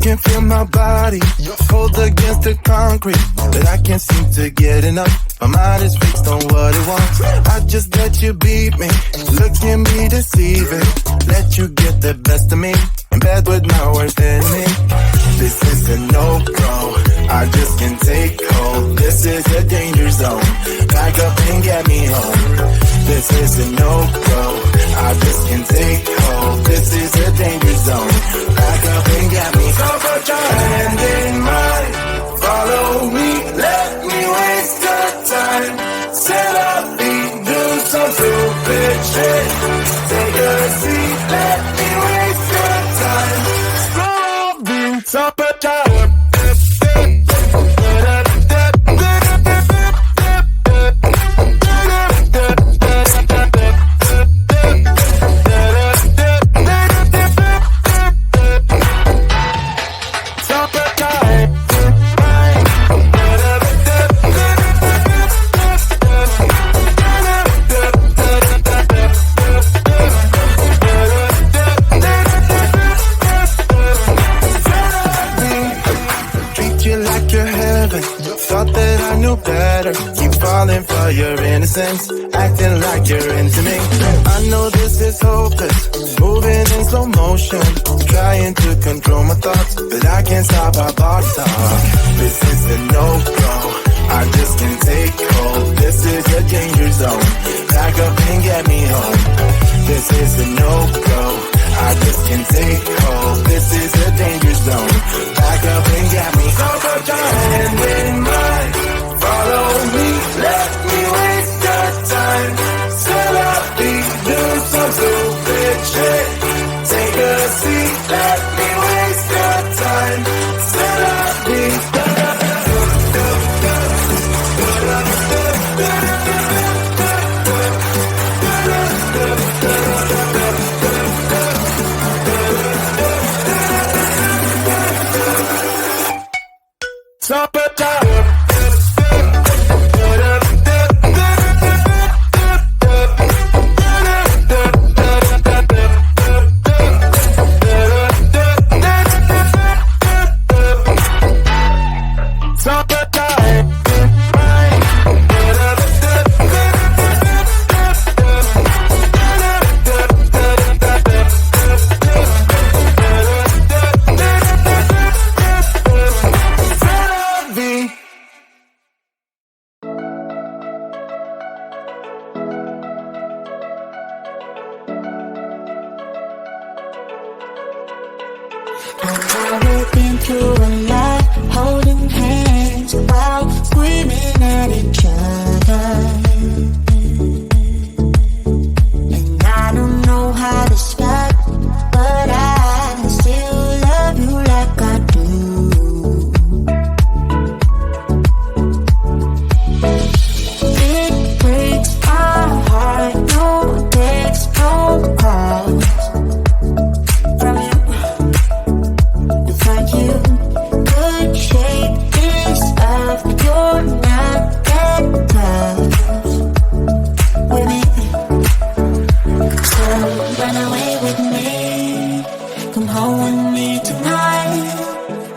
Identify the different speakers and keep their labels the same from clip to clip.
Speaker 1: can feel my body hold against the concrete, but I can't seem to get enough. My mind is fixed on what it wants. I just let you beat me, look at me deceiving. Let you get the best of me, in bed with my worst enemy. This is a no-go, I just can't take hold. This is a danger zone, back up and get me home. This is a no-go, I just can't take hold. This is a danger zone, back up and get me. So put your hand in mine, follow me, let me waste your time. Set up, do some stupid shit. Take a seat, let me waste your time. Scroll me, so put your hand. Keep falling for your innocence, acting like you're into me. I know this is hopeless, moving in slow motion, trying to control my thoughts, but I can't stop our thoughts talk. This is a no-go, I just can't take hold. This is a danger zone, back up and get me home. This is a no-go, I just can't take hold. This is a danger zone, back up and get me. So put your hand in mine, follow me, let me waste your time. Set up, do some stupid shit. Take a seat, let me waste your time. Set up, summertime.
Speaker 2: We've been through a lot, holding hands while screaming at each other. And I don't know how to start, but I still love you like I do. It breaks my heart, no text, no calls from you. Like you, good shape is up, you're not that tough with me. So run away with me, come home with me tonight.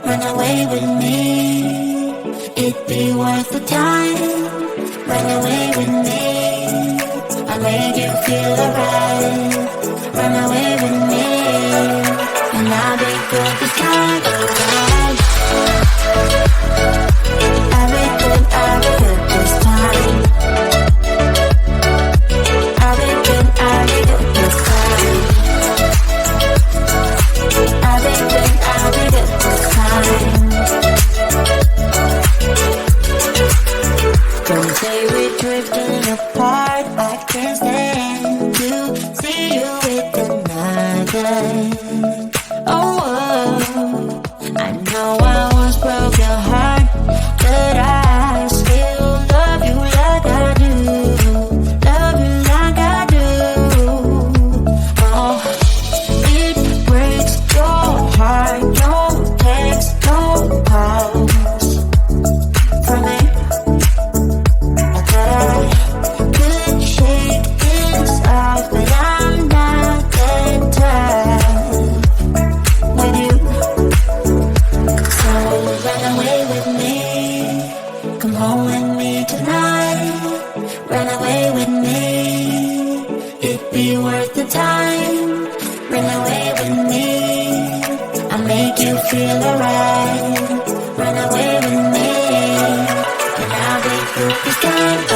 Speaker 2: Run away with me, it'd be worth the time. Run away with me, I made you feel alright. Run away with me, and I'll be good this time around. I'll be good this time. I'll be good this time. I'll be good this time. Don't say we're drifting apart, I can't stand to see you with another. Oh, feel alright. Run away with me, and I'll be through the sky.